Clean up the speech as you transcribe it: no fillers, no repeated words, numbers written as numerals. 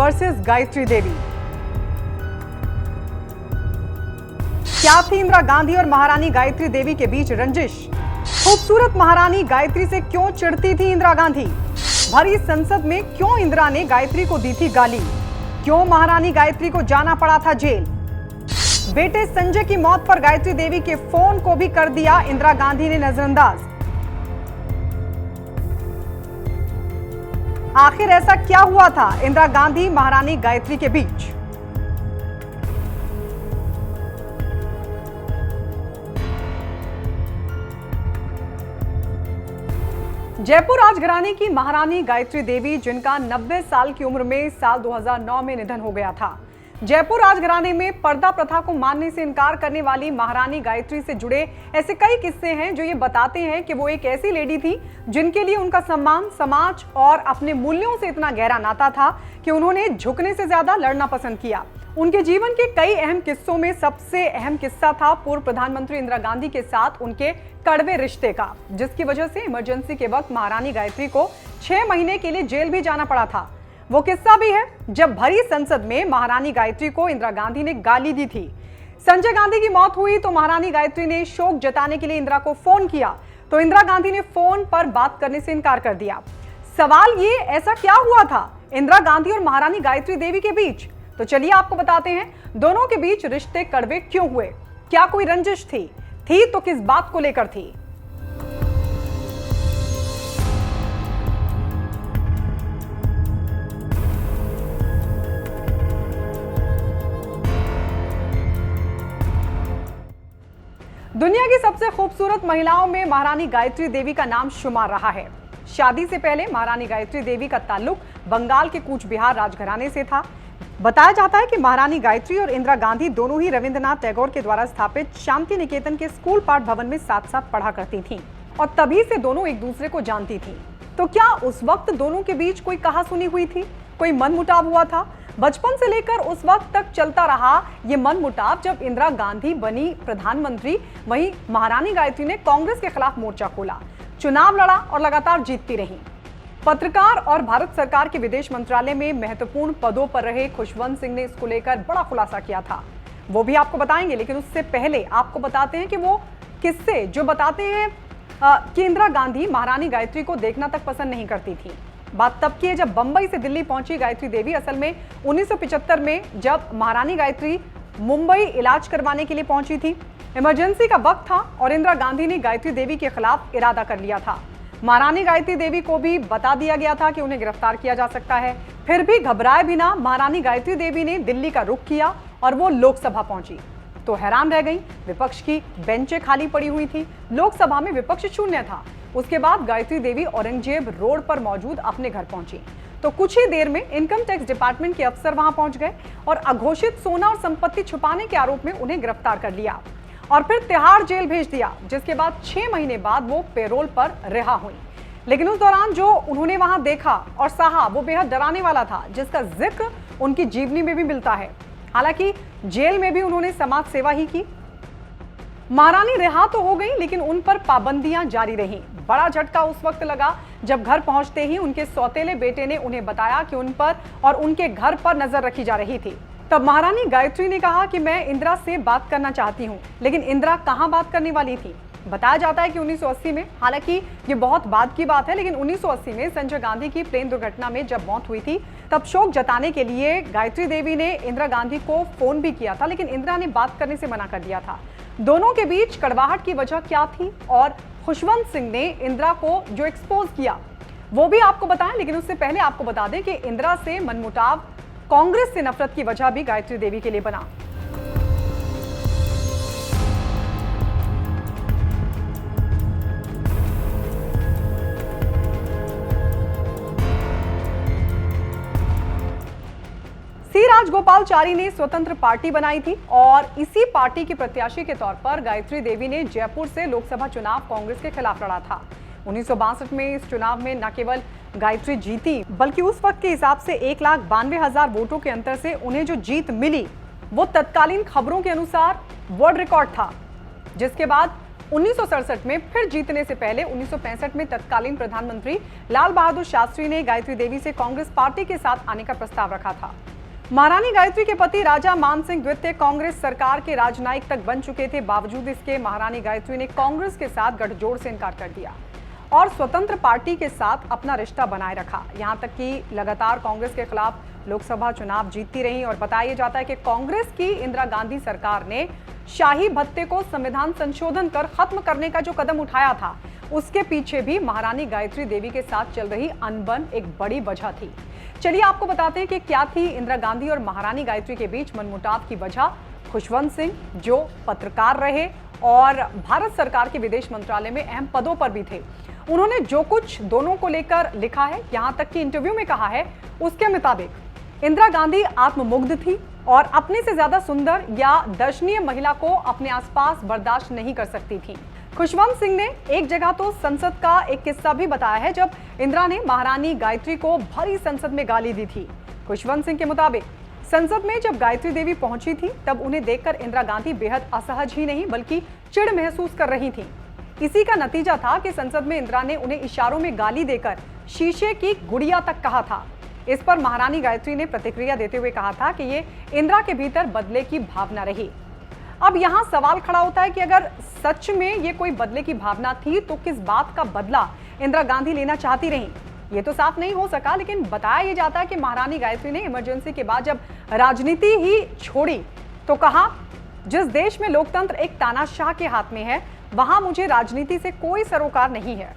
Versus Gayatri Devi. क्या थी इंदिरा गांधी और महारानी गायत्री देवी के बीच रंजिश? खूबसूरत महारानी गायत्री से क्यों चिढ़ती थी इंदिरा गांधी? भरी संसद में क्यों इंदिरा ने गायत्री को दी थी गाली? क्यों महारानी गायत्री को जाना पड़ा था जेल? बेटे संजय की मौत पर गायत्री देवी के फोन को भी कर दिया इंदिरा गांधी ने नजरअंदाज। आखिर ऐसा क्या हुआ था इंदिरा गांधी महारानी गायत्री के बीच? जयपुर राजघराने की महारानी गायत्री देवी, जिनका 90 साल की उम्र में साल 2009 में निधन हो गया था। जयपुर राजघराने में पर्दा प्रथा को मानने से इनकार करने वाली महारानी गायत्री से जुड़े ऐसे कई किस्से हैं जो ये बताते हैं कि वो एक ऐसी लेडी थी जिनके लिए उनका सम्मान, समाज और अपने मूल्यों से इतना गहरा नाता था कि उन्होंने झुकने से ज्यादा लड़ना पसंद किया। उनके जीवन के कई अहम किस्सों में सबसे अहम किस्सा था पूर्व प्रधानमंत्री इंदिरा गांधी के साथ उनके कड़वे रिश्ते का, जिसकी वजह से इमरजेंसी के वक्त महारानी गायत्री को 6 महीने के लिए जेल भी जाना पड़ा था। वो किस्सा भी है जब भरी संसद में महारानी गायत्री को इंदिरा गांधी ने गाली दी थी। संजय गांधी की मौत हुई तो महारानी गायत्री ने शोक जताने के लिए इंदिरा को फोन किया, तो इंदिरा गांधी ने फोन पर बात करने से इनकार कर दिया। सवाल ये, ऐसा क्या हुआ था इंदिरा गांधी और महारानी गायत्री देवी के बीच? तो चलिए आपको बताते हैं दोनों के बीच रिश्ते कड़वे क्यों हुए। क्या कोई रंजिश थी तो किस बात को लेकर थी? दुनिया की सबसे खूबसूरत महिलाओं में महारानी गायत्री देवी का नाम शुमार रहा है। शादी से पहले महारानी गायत्री देवी का ताल्लुक बंगाल के कूच बिहार राजघराने से था। बताया जाता है कि महारानी गायत्री और इंदिरा गांधी दोनों ही रविंद्रनाथ टैगोर के द्वारा स्थापित शांति निकेतन के स्कूल पाठ भवन में साथ साथ पढ़ा करती थीं और तभी से दोनों एक दूसरे को जानती थीं। तो क्या उस वक्त दोनों के बीच कोई कहासुनी हुई थी, कोई मनमुटाव हुआ था? बचपन से लेकर उस वक्त तक चलता रहा ये मनमुटाव। जब इंदिरा गांधी बनी प्रधानमंत्री, वहीं महारानी गायत्री ने कांग्रेस के खिलाफ मोर्चा खोला, चुनाव लड़ा और लगातार जीतती रही। पत्रकार और भारत सरकार के विदेश मंत्रालय में महत्वपूर्ण पदों पर रहे खुशवंत सिंह ने इसको लेकर बड़ा खुलासा किया था, वो भी आपको बताएंगे। लेकिन उससे पहले आपको बताते हैं कि वो किस्से जो बताते हैं कि इंदिरा गांधी महारानी गायत्री को देखना तक पसंद नहीं करती थी। बात तब की है जब बंबई से दिल्ली पहुंची गायत्री देवी। असल में 1975 में जब महारानी गायत्री मुंबई इलाज करवाने के लिए पहुंची थी, इमरजेंसी का वक्त था और इंदिरा गांधी ने गायत्री देवी के खिलाफ इरादा कर लिया था। महारानी गायत्री देवी को भी बता दिया गया था कि उन्हें गिरफ्तार किया जा सकता है। फिर भी घबराए बिना महारानी गायत्री देवी ने दिल्ली का रुख किया और वो लोकसभा पहुंची तो हैरान रह गई। विपक्ष की बेंचें खाली पड़ी हुई थी, लोकसभा में विपक्ष शून्य था। उसके बाद गायत्री देवी औरंगजेब रोड पर मौजूद अपने घर पहुंची तो कुछ ही देर में इनकम टैक्स डिपार्टमेंट के अफसर वहां पहुंच गए और अघोषित सोना और संपत्ति छुपाने के आरोप में उन्हें गिरफ्तार कर लिया और फिर तिहाड़ जेल भेज दिया, जिसके बाद 6 महीने बाद वो पैरोल पर रिहा हुई। लेकिन उस दौरान जो उन्होंने वहां देखा और सहा वो बेहद डराने वाला था, जिसका जिक्र उनकी जीवनी में भी मिलता है। हालांकि जेल में भी उन्होंने समाज सेवा ही की। महारानी रिहा तो हो गई लेकिन उन पर पाबंदियां जारी रहीं। बड़ा झटका उस वक्त लगा जब घर पहुंचते ही उनके सौतेले बेटे ने उन्हें बताया कि उन पर और उनके घर पर नजर रखी जा रही थी। तब महारानी गायत्री ने कहा कि मैं इंदिरा से बात करना चाहती हूं। लेकिन इंदिरा कहां बात करने वाली थी? बताया जाता है कि 1980 में, हालांकि ये बहुत बाद की बात है, लेकिन 1980 में संजय गांधी की प्लेन दुर्घटना में जब मौत हुई थी तब शोक जताने के लिए गायत्री देवी ने इंदिरा गांधी को फोन भी किया था, लेकिन इंदिरा ने बात करने से मना कर दिया था। दोनों के बीच कड़वाहट की वजह क्या थी और खुशवंत सिंह ने इंदिरा को जो एक्सपोज किया वो भी आपको बताएं। लेकिन उससे पहले आपको बता दें कि इंदिरा से मनमुटाव, कांग्रेस से नफरत की वजह भी गायत्री देवी के लिए बना। सी राजगोपालचारी ने स्वतंत्र पार्टी बनाई थी और इसी पार्टी की प्रत्याशी के तौर पर गायत्री देवी ने जयपुर से लोकसभा चुनाव कांग्रेस के खिलाफ लड़ा था। 1962 में इस चुनाव में न केवल गायत्री जीती बल्कि उस वक्त के हिसाब से 1,92,000 वोटों के अंतर से उन्हें जो जीत मिली वो तत्कालीन खबरों के अनुसार वर्ल्ड रिकॉर्ड था, जिसके बाद 1967 में फिर जीतने से पहले 1965 में तत्कालीन प्रधानमंत्री लाल बहादुर शास्त्री ने गायत्री देवी से कांग्रेस पार्टी के साथ आने का प्रस्ताव रखा था। महारानी गायत्री के पति राजा मान सिंह द्वितीय कांग्रेस सरकार के राजनयिक तक बन चुके थे। बावजूद इसके महारानी गायत्री ने कांग्रेस के साथ गठजोड़ से इनकार कर दिया और स्वतंत्र पार्टी के साथ अपना रिश्ता बनाए रखा। यहां तक कि लगातार कांग्रेस के खिलाफ लोकसभा चुनाव जीतती रही और बताया जाता है कि कांग्रेस की इंदिरा गांधी सरकार ने शाही भत्ते को संविधान संशोधन कर खत्म करने का जो कदम उठाया था, उसके पीछे भी महारानी गायत्री देवी के साथ चल रही अनबन एक बड़ी वजह थी। चलिए आपको बताते हैं कि क्या थी इंदिरा गांधी और महारानी गायत्री के बीच मनमुटाव की वजह। खुशवंत सिंह जो पत्रकार रहे और भारत सरकार के विदेश मंत्रालय में अहम पदों पर भी थे, उन्होंने जो कुछ दोनों को लेकर लिखा है, यहां तक कि इंटरव्यू में कहा है, उसके मुताबिक इंदिरा गांधी आत्ममुग्ध थी और अपने से ज्यादा सुंदर या दर्शनीय महिला को अपने आसपास बर्दाश्त नहीं कर सकती थी। खुशवंत सिंह ने एक जगह तो संसद का एक किस्सा भी बताया है जब इंदिरा ने महारानी गायत्री को भरी संसद में गाली दी थी। खुशवंत सिंह के मुताबिक संसद में जब गायत्री देवी पहुंची थी तब उन्हें देखकर इंदिरा गांधी बेहद असहज ही नहीं बल्कि चिढ़ महसूस कर रही थी। इसी का नतीजा था कि संसद में इंदिरा ने उन्हें इशारों में गाली देकर शीशे की गुड़िया तक कहा था। इस पर महारानी गायत्री ने प्रतिक्रिया देते हुए कहा था कि ये इंदिरा के भीतर बदले की भावना रही। अब यहाँ सवाल खड़ा होता है कि अगर सच में ये कोई बदले की भावना थी तो किस बात का बदला इंदिरा गांधी लेना चाहती रहीं? ये तो साफ नहीं हो सका, लेकिन बताया ये जाता है कि महारानी गायत्री ने इमरजेंसी के बाद जब राजनीति ही छोड़ी तो कहा, जिस देश में लोकतंत्र एक तानाशाह के हाथ में है, वहां मुझे राजनीति से कोई सरोकार नहीं है।